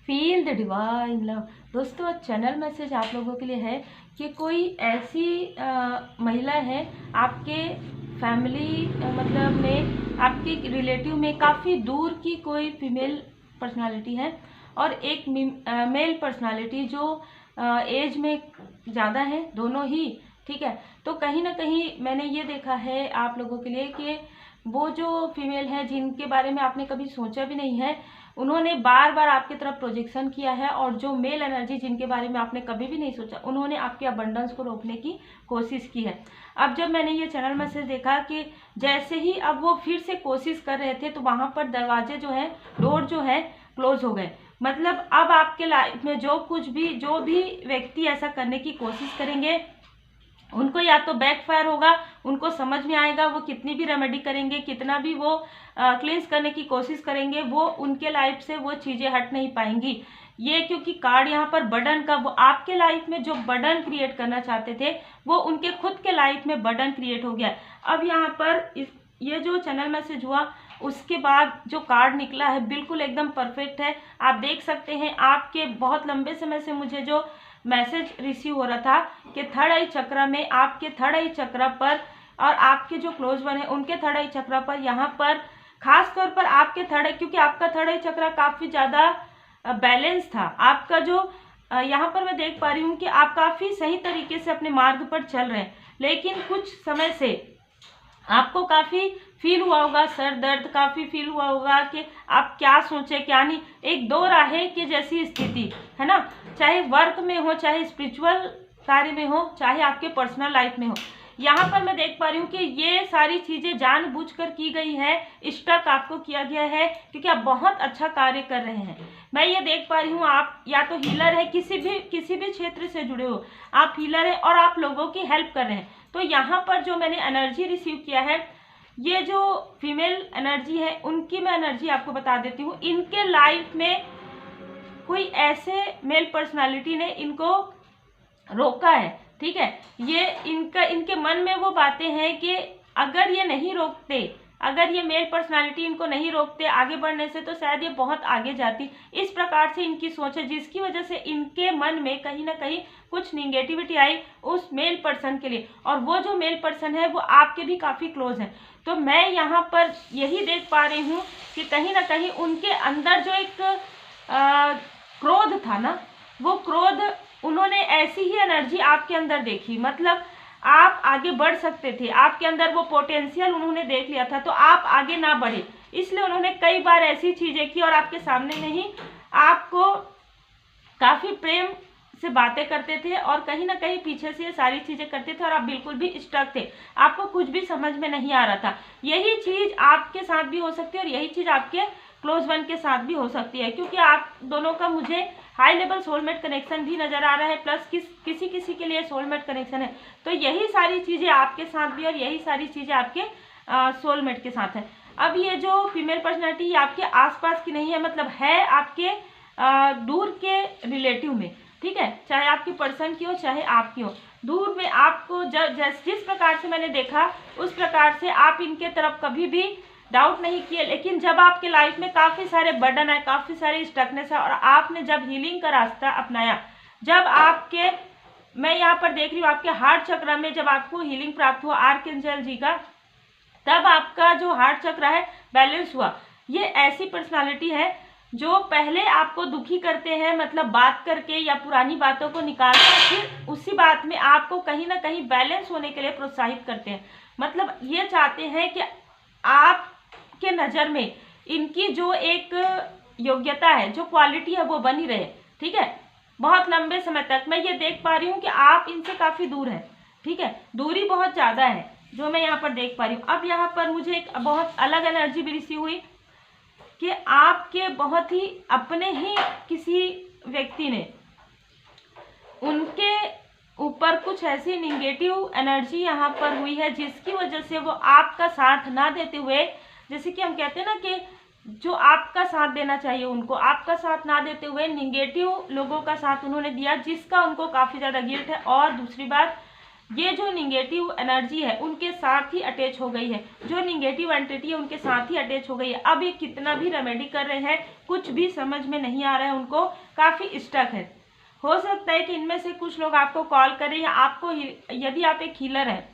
Feel the divine love. दोस्तों, channel message आप लोगों के लिए है कि कोई ऐसी महिला है आपके फैमिली मतलब में, आपके रिलेटिव में काफ़ी दूर की कोई फीमेल पर्सनालिटी है और एक मेल पर्सनालिटी जो एज में ज़्यादा है, दोनों ही। ठीक है, तो कहीं ना कहीं मैंने ये देखा है आप लोगों के लिए कि वो जो फीमेल है जिनके बारे में आपने कभी सोचा भी नहीं है, उन्होंने बार बार आपकी तरफ प्रोजेक्शन किया है, और जो मेल एनर्जी जिनके बारे में आपने कभी भी नहीं सोचा, उन्होंने आपके अबंडेंस को रोकने की कोशिश की है। अब जब मैंने ये चैनल मैसेज देखा कि जैसे ही अब वो फिर से कोशिश कर रहे थे, तो वहाँ पर दरवाजे जो है, डोर जो है, क्लोज हो गए। मतलब अब आपके लाइफ में जो भी व्यक्ति ऐसा करने की कोशिश करेंगे, उनको या तो बैकफायर होगा, उनको समझ में आएगा, वो कितनी भी रेमेडी करेंगे, कितना भी वो क्लींस करने की कोशिश करेंगे, वो उनके लाइफ से वो चीज़ें हट नहीं पाएंगी। ये क्योंकि कार्ड यहाँ पर बर्डन का, वो आपके लाइफ में जो बर्डन क्रिएट करना चाहते थे, वो उनके खुद के लाइफ में बर्डन क्रिएट हो गया। अब यहाँ पर ये जो चैनल मैसेज हुआ, उसके बाद जो कार्ड निकला है बिल्कुल एकदम परफेक्ट है। आप देख सकते हैं, आपके बहुत लंबे समय से मुझे जो मैसेज रिसीव हो रहा था कि थर्ड आई चक्र में, आपके थर्ड आई चक्र पर और आपके जो क्लोज वन है उनके थर्ड आई चक्र पर, यहाँ पर खास तौर पर आपके थर्ड आई, क्योंकि आपका थर्ड आई चक्र काफ़ी ज़्यादा बैलेंस था आपका। जो यहाँ पर मैं देख पा रही हूँ कि आप काफ़ी सही तरीके से अपने मार्ग पर चल रहे हैं, लेकिन कुछ समय से आपको काफ़ी फील हुआ होगा सर दर्द, काफ़ी फील हुआ होगा कि आप क्या सोचे क्या नहीं, एक दो राहे की जैसी स्थिति है ना, चाहे वर्क में हो, चाहे स्पिरिचुअल कार्य में हो, चाहे आपके पर्सनल लाइफ में हो। यहाँ पर मैं देख पा रही हूँ कि ये सारी चीज़ें जानबूझकर की गई है, स्टक आपको किया गया है, क्योंकि आप बहुत अच्छा कार्य कर रहे हैं। मैं ये देख पा रही हूँ, आप या तो हीलर है, किसी भी क्षेत्र से जुड़े हो, आप हीलर है और आप लोगों की हेल्प कर रहे हैं। तो यहाँ पर जो मैंने एनर्जी रिसीव किया है, ये जो फीमेल एनर्जी है, उनकी मैं एनर्जी आपको बता देती हूँ। इनके लाइफ में कोई ऐसे मेल पर्सनालिटी ने इनको रोका है। ठीक है, ये इनके मन में वो बातें हैं कि अगर ये नहीं रोकते, अगर ये मेल पर्सनालिटी इनको नहीं रोकते आगे बढ़ने से, तो शायद ये बहुत आगे जाती। इस प्रकार से इनकी सोच है, जिसकी वजह से इनके मन में कहीं ना कहीं कुछ निगेटिविटी आई उस मेल पर्सन के लिए, और वो जो मेल पर्सन है वो आपके भी काफ़ी क्लोज है। तो मैं यहाँ पर यही देख पा रही हूँ कि कहीं ना कहीं उनके अंदर जो एक क्रोध था ना, वो क्रोध, उन्होंने ऐसी ही एनर्जी आपके अंदर देखी, मतलब आप आगे बढ़ सकते थे, आपके अंदर वो पोटेंशियल उन्होंने देख लिया था, तो आप आगे ना बढ़े, इसलिए उन्होंने कई बार ऐसी चीज़ें की और आपके सामने नहीं, आपको काफ़ी प्रेम से बातें करते थे और कहीं ना कहीं पीछे से ये सारी चीज़ें करते थे और आप बिल्कुल भी स्टक थे, आपको कुछ भी समझ में नहीं आ रहा था। यही चीज़ आपके साथ भी हो सकती है और यही चीज़ आपके क्लोज वन के साथ भी हो सकती है, क्योंकि आप दोनों का मुझे हाई लेवल सोलमेट कनेक्शन भी नज़र आ रहा है, प्लस किसी के लिए सोलमेट कनेक्शन है। तो यही सारी चीज़ें आपके साथ भी और यही सारी चीज़ें आपके सोलमेट के साथ है। अब ये जो फीमेल पर्सनैलिटी आपके आसपास की नहीं है, मतलब है आपके दूर के रिलेटिव में। ठीक है, चाहे आपकी पर्सन की हो चाहे आपकी हो, दूर में आपको जिस प्रकार से मैंने देखा उस प्रकार से आप इनके तरफ कभी भी डाउट नहीं किए, लेकिन जब आपके लाइफ में काफ़ी सारे बर्डन आए, काफ़ी सारे स्टकनेस है, और आपने जब हीलिंग का रास्ता अपनाया, जब आपके, मैं यहाँ पर देख रही हूँ आपके हार्ट चक्र में जब आपको हीलिंग प्राप्त हुआ आर्कएंजल जी का, तब आपका जो हार्ट चक्र है बैलेंस हुआ। ये ऐसी पर्सनालिटी है जो पहले आपको दुखी करते हैं, मतलब बात करके या पुरानी बातों को निकालकर फिर उसी बात में आपको कहीं ना कहीं बैलेंस होने के लिए प्रोत्साहित करते हैं। मतलब ये चाहते हैं कि आपके नज़र में इनकी जो एक योग्यता है, जो क्वालिटी है, वो बनी रहे। ठीक है, बहुत लंबे समय तक मैं ये देख पा रही हूँ कि आप इनसे काफ़ी दूर हैं। ठीक है, दूरी बहुत ज़्यादा है जो मैं यहाँ पर देख पा रही हूँ। अब यहाँ पर मुझे एक बहुत अलग एनर्जी भी रिसीव हुई कि आपके बहुत ही अपने ही किसी व्यक्ति ने, उनके ऊपर कुछ ऐसी निगेटिव एनर्जी यहाँ पर हुई है, जिसकी वजह से वो आपका साथ ना देते हुए, जैसे कि हम कहते हैं ना कि जो आपका साथ देना चाहिए उनको, आपका साथ ना देते हुए निगेटिव लोगों का साथ उन्होंने दिया, जिसका उनको काफ़ी ज़्यादा गिल्ट है। और दूसरी बात, ये जो निगेटिव एनर्जी है उनके साथ ही अटैच हो गई है, जो निगेटिव एंटिटी है उनके साथ ही अटैच हो गई है। अब ये कितना भी रेमेडी कर रहे हैं कुछ भी समझ में नहीं आ रहा है, उनको काफ़ी स्टक है। हो सकता है कि इनमें से कुछ लोग आपको कॉल करें या आपको, यदि आप एक हीलर हैं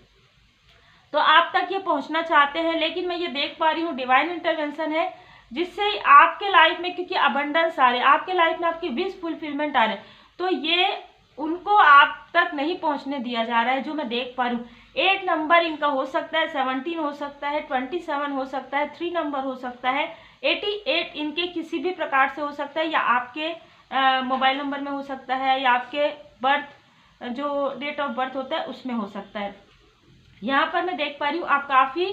तो आप तक ये पहुंचना चाहते हैं, लेकिन मैं ये देख पा रही हूँ डिवाइन इंटरवेंशन है जिससे आपके लाइफ में, क्योंकि अबंडेंस आ रहे हैं आपके लाइफ में, आपकी विश फुलफिलमेंट आ रहे हैं, तो ये उनको आप तक नहीं पहुंचने दिया जा रहा है, जो मैं देख पा रही हूँ। 8 नंबर इनका हो सकता है, 17 हो सकता है, 27 हो सकता है, 3 नंबर हो सकता है, 88 इनके किसी भी प्रकार से हो सकता है, या आपके मोबाइल नंबर में हो सकता है, या आपके बर्थ जो डेट ऑफ बर्थ होता है उसमें हो सकता है। यहाँ पर मैं देख पा रही हूँ आप काफ़ी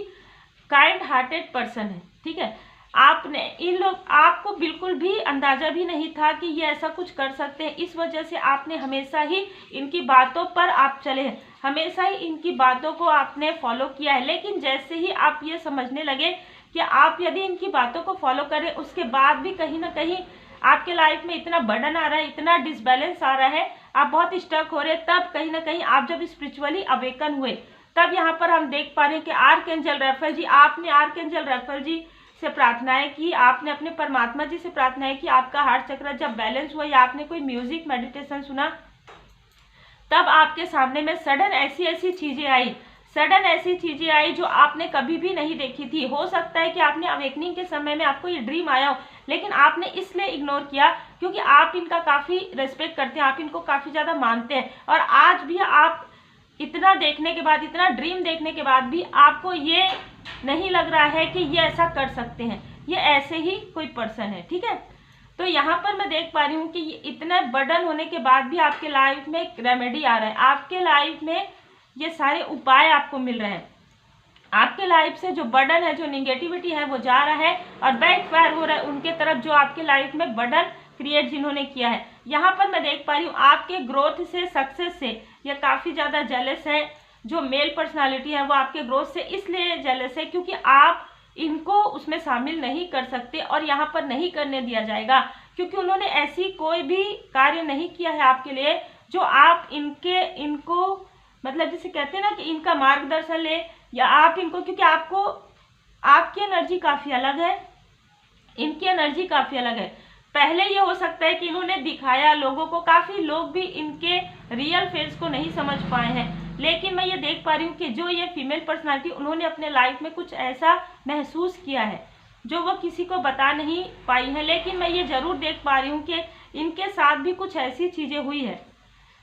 काइंड हार्टेड पर्सन है, ठीक है। आपने इन लोग, आपको बिल्कुल भी अंदाजा भी नहीं था कि ये ऐसा कुछ कर सकते हैं, इस वजह से आपने हमेशा ही इनकी बातों पर आप चले हैं, हमेशा ही इनकी बातों को आपने फॉलो किया है। लेकिन जैसे ही आप ये समझने लगे कि आप यदि इनकी बातों को फॉलो करें, उसके बाद भी कहीं ना कहीं आपके लाइफ में इतना बर्डन आ रहा है, इतना डिसबैलेंस आ रहा है, आप बहुत स्टक हो रहे हैं, तब कहीं ना कहीं आप जब स्पिरिचुअली अवेकन हुए, तब यहाँ पर हम देख पा रहे हैं कि आर्कएंजल रफेल जी, आपने आर्कएंजल रफेल जी से प्रार्थनाएं की, आपने अपने परमात्मा जी से प्रार्थनाएं की, आपका हार्ट चक्र जब बैलेंस हुआ या आपने कोई म्यूजिक मेडिटेशन सुना, तब आपके सामने में सडन ऐसी ऐसी चीजें आई, सडन ऐसी चीजें आई जो आपने कभी भी नहीं देखी थी। हो सकता है कि आपने अवेकनिंग के समय में आपको ये ड्रीम आया हो, लेकिन आपने इसलिए इग्नोर किया क्योंकि आप इनका काफी रेस्पेक्ट करते हैं, आप इनको काफी ज्यादा मानते हैं, और आज भी आप इतना देखने के बाद, इतना ड्रीम देखने के बाद भी आपको ये नहीं लग रहा है कि ये ऐसा कर सकते हैं, ये ऐसे ही कोई पर्सन है, ठीक है। तो यहाँ पर मैं देख पा रही हूँ कि ये इतना बर्डन होने के बाद भी आपके लाइफ में एक रेमेडी आ रहा है, आपके लाइफ में ये सारे उपाय आपको मिल रहे हैं, आपके लाइफ से जो बर्डन है, जो निगेटिविटी है वो जा रहा है और बैकफायर हो रहा है उनके तरफ जो आपके लाइफ में बर्डन क्रिएट जिन्होंने किया है। यहाँ पर मैं देख पा रही हूँ आपके ग्रोथ से, सक्सेस से ये काफ़ी ज़्यादा जेलस है। जो मेल पर्सनालिटी है वो आपके ग्रोथ से इसलिए जेलस है क्योंकि आप इनको उसमें शामिल नहीं कर सकते, और यहाँ पर नहीं करने दिया जाएगा क्योंकि उन्होंने ऐसी कोई भी कार्य नहीं किया है आपके लिए जो आप इनको मतलब जिसे कहते हैं ना कि इनका मार्गदर्शन ले, या आप इनको, क्योंकि आपको, आपकी एनर्जी काफ़ी अलग है, इनकी एनर्जी काफ़ी अलग है। पहले ये हो सकता है कि इन्होंने दिखाया लोगों को, काफ़ी लोग भी इनके रियल फेस को नहीं समझ पाए हैं, लेकिन मैं ये देख पा रही हूँ कि जो ये फीमेल पर्सनालिटी, उन्होंने अपने लाइफ में कुछ ऐसा महसूस किया है जो वो किसी को बता नहीं पाई है, लेकिन मैं ये ज़रूर देख पा रही हूँ कि इनके साथ भी कुछ ऐसी चीज़ें हुई है,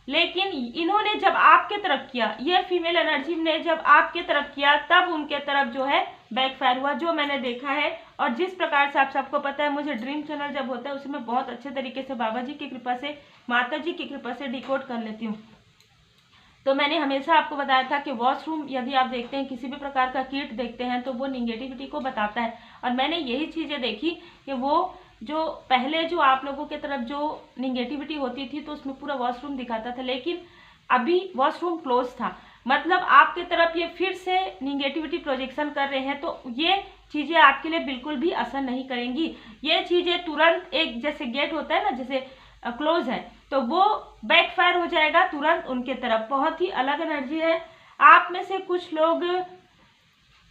लेकिन इन्होंने जब आपके तरफ किया, ये फीमेल एनर्जी ने जब आपके तरफ किया, तब उनके तरफ जो है बैकफायर हुआ, जो मैंने देखा है। और जिस प्रकार से आप सबको पता है, मुझे ड्रीम चैनल जब होता है उसे मैं बहुत अच्छे तरीके से बाबा जी की कृपा से, माता जी की कृपा से डिकोड कर लेती हूँ। तो मैंने हमेशा आपको बताया था कि वॉशरूम यदि आप देखते हैं, किसी भी प्रकार का कीट देखते हैं, तो वो निगेटिविटी को बताता है, और मैंने यही चीज़ें देखी कि वो जो पहले जो आप लोगों के तरफ जो निगेटिविटी होती थी तो उसमें पूरा वॉशरूम दिखाता था, लेकिन अभी वॉशरूम क्लोज था, मतलब आपके तरफ ये फिर से निगेटिविटी प्रोजेक्शन कर रहे हैं, तो ये चीज़ें आपके लिए बिल्कुल भी असर नहीं करेंगी। ये चीज़ें तुरंत, एक जैसे गेट होता है ना, जैसे क्लोज है, तो वो बैकफायर हो जाएगा तुरंत उनके तरफ। बहुत ही अलग एनर्जी है। आप में से कुछ लोग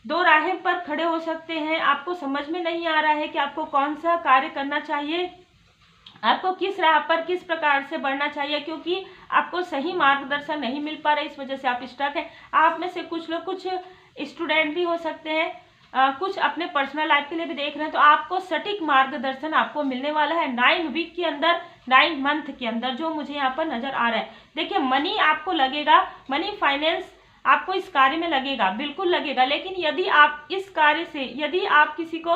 दो राहें पर खड़े हो सकते हैं, आपको समझ में नहीं आ रहा है कि आपको कौन सा कार्य करना चाहिए, आपको किस राह पर किस प्रकार से बढ़ना चाहिए, क्योंकि आपको सही मार्गदर्शन नहीं मिल पा रहा है, इस वजह से आप स्टक हैं। आप में से कुछ लोग, कुछ स्टूडेंट भी हो सकते हैं, कुछ अपने पर्सनल लाइफ के लिए भी देख रहे हैं, तो आपको सटीक मार्गदर्शन आपको मिलने वाला है 9 वीक के अंदर, 9 मंथ के अंदर, जो मुझे यहाँ पर नजर आ रहा है। देखिए, मनी आपको लगेगा, मनी फाइनेंस आपको इस कार्य में लगेगा, बिल्कुल लगेगा, लेकिन यदि आप इस कार्य से, यदि आप किसी को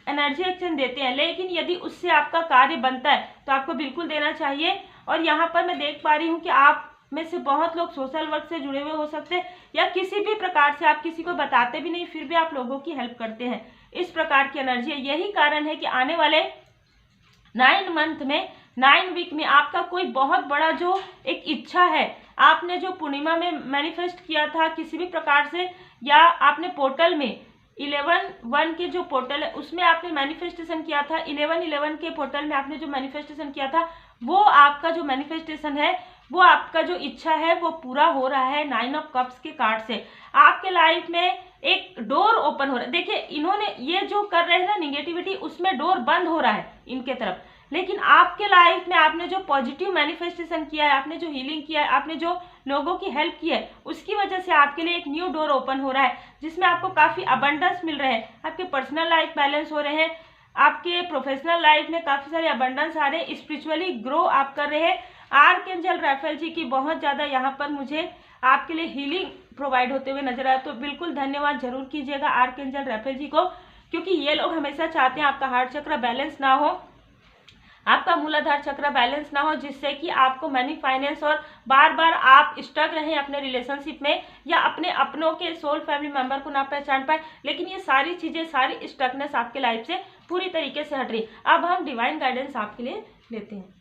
एनर्जी एक्सचेंज देते हैं, लेकिन यदि उससे आपका कार्य बनता है तो आपको बिल्कुल देना चाहिए। और यहाँ पर मैं देख पा रही हूँ कि आप में से बहुत लोग सोशल वर्क से जुड़े हुए हो सकते हैं, या किसी भी प्रकार से आप किसी को बताते भी नहीं, फिर भी आप लोगों की हेल्प करते हैं, इस प्रकार की एनर्जी है। यही कारण है कि आने वाले 9 मंथ में, 9 वीक में आपका कोई बहुत बड़ा जो एक इच्छा है, आपने जो पूर्णिमा में मैनिफेस्ट किया था किसी भी प्रकार से, या आपने पोर्टल में 11/1 के जो पोर्टल है उसमें आपने मैनिफेस्टेशन किया था, 11/11 के पोर्टल में आपने जो मैनिफेस्टेशन किया था, वो आपका जो मैनिफेस्टेशन है, वो आपका जो इच्छा है वो पूरा हो रहा है 9 ऑफ कप्स के कार्ड से। आपके लाइफ में एक डोर ओपन हो रहा है। देखिए इन्होंने ये जो कर रहे हैं ना निगेटिविटी, उसमें डोर बंद हो रहा है इनके तरफ, लेकिन आपके लाइफ में आपने जो पॉजिटिव मैनिफेस्टेशन किया है, आपने जो हीलिंग किया है, आपने जो लोगों की हेल्प की है, उसकी वजह से आपके लिए एक न्यू डोर ओपन हो रहा है, जिसमें आपको काफ़ी अबंडेंस मिल रहे हैं, आपके पर्सनल लाइफ बैलेंस हो रहे हैं, आपके प्रोफेशनल लाइफ में काफ़ी सारे अबंडेंस आ रहे हैं, स्पिरिचुअली ग्रो आप कर रहे हैं। आर्कएंजल राफेल जी की बहुत ज़्यादा यहाँ पर मुझे आपके लिए हीलिंग प्रोवाइड होते हुए नजर आया, तो बिल्कुल धन्यवाद जरूर कीजिएगा आर्कएंजल राफेल जी को, क्योंकि ये लोग हमेशा चाहते हैं आपका हार्ट चक्र बैलेंस ना हो, आपका मूलाधार चक्र बैलेंस ना हो, जिससे कि आपको मनी फाइनेंस और बार बार आप स्टक रहें अपने रिलेशनशिप में, या अपने अपनों के सोल फैमिली मेंबर को ना पहचान पाए। लेकिन ये सारी चीज़ें, सारी स्टकनेस आपके लाइफ से पूरी तरीके से हट रही। अब हम डिवाइन गाइडेंस आपके लिए लेते हैं।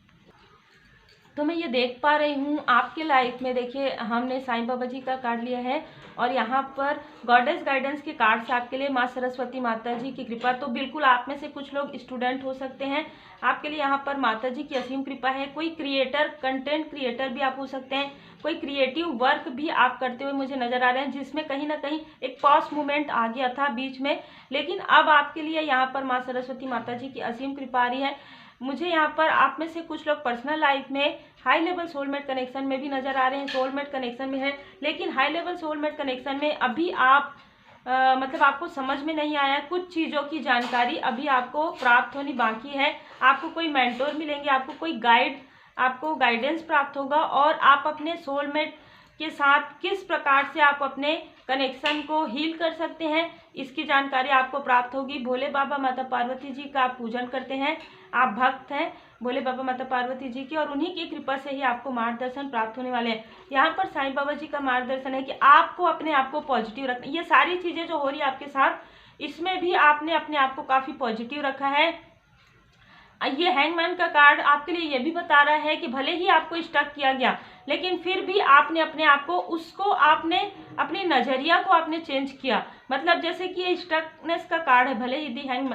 तो मैं ये देख पा रही हूँ आपके लाइफ में, देखिए हमने साईं बाबा जी का कार्ड लिया है और यहाँ पर गॉडेस गाइडेंस के कार्ड से आपके लिए माँ सरस्वती माता जी की कृपा। तो बिल्कुल आप में से कुछ लोग स्टूडेंट हो सकते हैं, आपके लिए यहाँ पर माता जी की असीम कृपा है। कोई क्रिएटर, कंटेंट क्रिएटर भी आप हो सकते हैं, कोई क्रिएटिव वर्क भी आप करते हुए मुझे नजर आ रहे हैं, जिसमें कहीं ना कहीं एक पॉज मूवमेंट आ गया था बीच में, लेकिन अब आपके लिए यहाँ पर माँ सरस्वती माता जी की असीम कृपा आ रही है। मुझे यहाँ पर आप में से कुछ लोग पर्सनल लाइफ में हाई लेवल सोलमेट कनेक्शन में भी नजर आ रहे हैं, सोलमेट कनेक्शन में है, लेकिन हाई लेवल सोलमेट कनेक्शन में अभी आप मतलब आपको समझ में नहीं आया, कुछ चीज़ों की जानकारी अभी आपको प्राप्त होनी बाकी है। आपको कोई मेंटोर मिलेंगे, आपको कोई गाइड, आपको गाइडेंस प्राप्त होगा, और आप अपने सोलमेट के साथ किस प्रकार से आप अपने कनेक्शन को हील कर सकते हैं, इसकी जानकारी आपको प्राप्त होगी। भोले बाबा माता पार्वती जी का आप पूजन करते हैं, आप भक्त हैं भोले बाबा माता पार्वती जी की, और उन्हीं की कृपा से ही आपको मार्गदर्शन प्राप्त होने वाले हैं। यहाँ पर साईं बाबा जी का मार्गदर्शन है कि आपको अपने आप को पॉजिटिव रखना। ये सारी चीज़ें जो हो रही है आपके साथ, इसमें भी आपने अपने आप को काफ़ी पॉजिटिव रखा है। ये हैंगमैन का कार्ड आपके लिए ये भी बता रहा है कि भले ही आपको स्टक किया गया, लेकिन फिर भी आपने अपने आप को, उसको आपने अपनी नज़रिया को आपने चेंज किया। मतलब जैसे कि ये स्टकनेस का कार्ड है, भले ही दी हैंग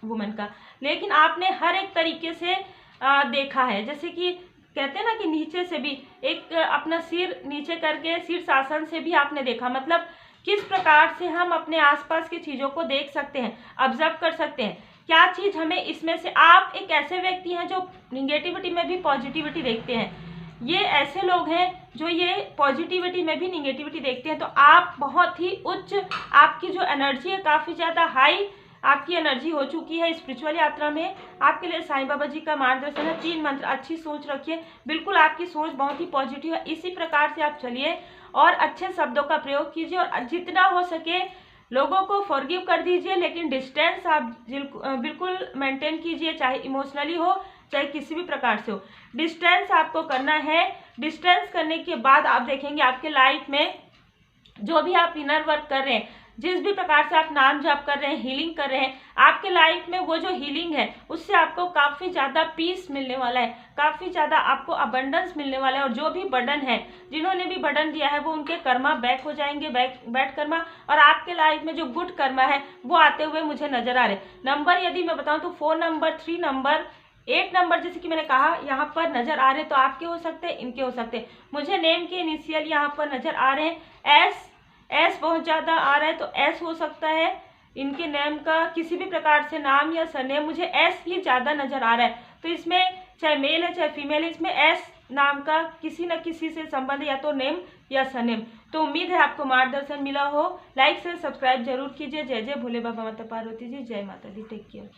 वुमेन का, लेकिन आपने हर एक तरीके से देखा है। जैसे कि कहते हैं ना कि नीचे से भी एक अपना सिर नीचे करके शीर्षासन से भी आपने देखा, मतलब किस प्रकार से हम अपने आसपास की चीज़ों को देख सकते हैं, ऑब्जर्व कर सकते हैं, क्या चीज़ हमें इसमें से। आप एक ऐसे व्यक्ति हैं जो निगेटिविटी में भी पॉजिटिविटी देखते हैं। ये ऐसे लोग हैं जो ये पॉजिटिविटी में भी निगेटिविटी देखते हैं। तो आप बहुत ही उच्च, आपकी जो एनर्जी है काफ़ी ज़्यादा हाई आपकी एनर्जी हो चुकी है स्पिरिचुअल यात्रा में। आपके लिए साईं बाबा जी का मार्गदर्शन है। 3 मंत्र, अच्छी सोच रखिए, बिल्कुल आपकी सोच बहुत ही पॉजिटिव है। इसी प्रकार से आप चलिए और अच्छे शब्दों का प्रयोग कीजिए, और जितना हो सके लोगों को फॉरगिव कर दीजिए, लेकिन डिस्टेंस आप बिल्कुल मेंटेन कीजिए, चाहे इमोशनली हो चाहे किसी भी प्रकार से हो, डिस्टेंस आपको करना है। डिस्टेंस करने के बाद आप देखेंगे आपके लाइफ में जो भी आप इनर वर्क कर रहे हैं, जिस भी प्रकार से आप नाम जप कर रहे हैं, हीलिंग कर रहे हैं, आपके लाइफ में वो जो हीलिंग है उससे आपको काफ़ी ज़्यादा पीस मिलने वाला है, काफ़ी ज़्यादा आपको अबंडेंस मिलने वाला है। और जो भी बर्डन है, जिन्होंने भी बर्डन दिया है, वो उनके कर्मा बैक हो जाएंगे, बैड कर्मा, और आपके लाइफ में जो गुड कर्मा है वो आते हुए मुझे नजर आ रहे। नंबर यदि मैं बताऊँ तो 4 नंबर, 3 नंबर, 8 नंबर, जैसे कि मैंने कहा यहाँ पर नजर आ रहे, तो आपके हो सकते हैं, इनके हो सकते हैं। मुझे नेम के इनिशियल यहाँ पर नजर आ रहे हैं, एस बहुत ज़्यादा आ रहा है, तो एस हो सकता है। इनके नेम का किसी भी प्रकार से नाम या सरनेम, मुझे एस ही ज़्यादा नज़र आ रहा है। तो इसमें चाहे मेल है चाहे फीमेल है, इसमें एस नाम का किसी न किसी से संबंध, या तो नेम या सरनेम। तो उम्मीद है आपको मार्गदर्शन मिला हो। लाइक से सब्सक्राइब जरूर कीजिए। जय जय भोले बाबा माता पार्वती जी, जय माता दी। Take care.